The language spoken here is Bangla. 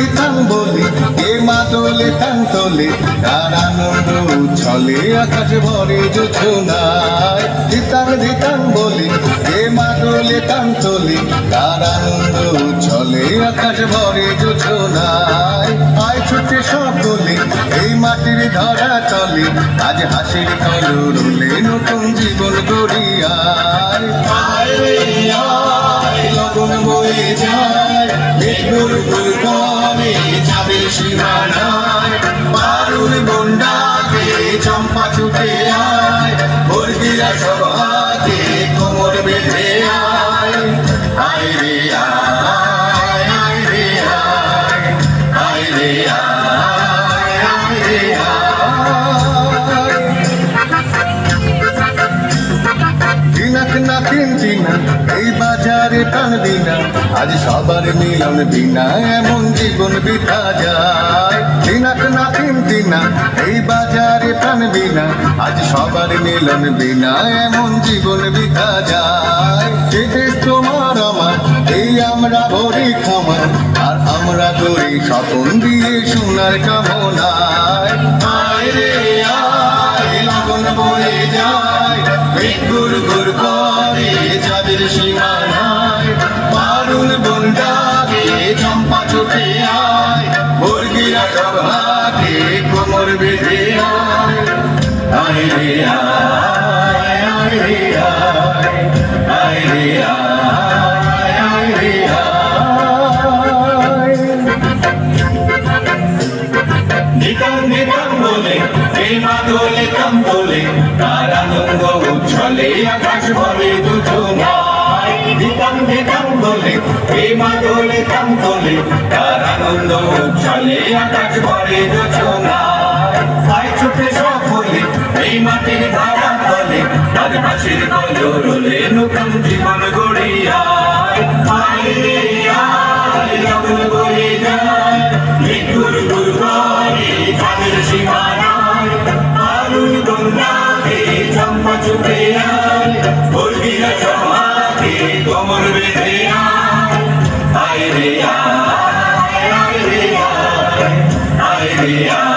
ধিতাং বলি কে মা তোলে তাং তোলে তার আনন্দ উচ্ছলে আকাশ ভরে জোছনায় ধিতাং বলি কে মা তোলে তাং তোলে তার আনন্দ উচ্ছলে আকাশ ভরে জোছনায় আয় ছুটে সকলে এই মাটির ধরা তলে আজ হাসির কলরলে নতুন জীবন গড়িয়ায় আয় রে আয় লগন বয়ে যায় মেঘুর গুল করে চাঁদের সীমানায় পারুল বন্ডাকে চম্পা ছুটে আয় মুরগিরা সব হাতে কোমর বেঁধে আয় আয় রে আয় আয় রে আয় আয় রে আয় আয় রে আয় দিনাক না তিন দিনা এই বাজারে প্রাণ দিনা আজ সবার মিলন বিনা এমন জীবন বৃথা যায় দিনাক না তিন দিনা এই বাজারে প্রাণ বিনা আজ সবার মিলন বিনা এমন জীবন বৃথা যায় যে দেশ তোমার আমার এই আমরা ভরি ক্ষমা আর আমরা করি স্বপন দিয়ে সোনার কামনায় আয় রে আয় লগন বয়ে যায় গুর গুর করে যাদের সীমানায় পারুল বন্ডাকে চম্পা ছুটে আয় মুরগিরা সব হাতে কোমর বেঁধে আয় আয় রে আয় আয় রে আয় আয় রে আয় আয় রে আয় নিতাং নিতাং বলে এই মা দোলে কাম দোলে তার আনন্দ উচ্ছলে আকাশ ভরে জোছনায় নিতাং নিতাং বলে এই মা দোলে কাম দোলে তার আনন্দ উচ্ছলে আকাশ ভরে জোছনায় আয় ছুটে সকলে এই মাটির ধারা তলে তার হাসির কলরলে নতুন জীবন গড়িয়ায় আয় রে আয় লগন বয়ে যায় মৃত্যুর গুর করে চাঁদের সীমানায় পারুল বন্ডাকে চম্পা ছুটে আয় মুরগিরা সব হাতে কোমর বেঁধে আয় আয় রে আয় আয় রে আয় আয় রে আয়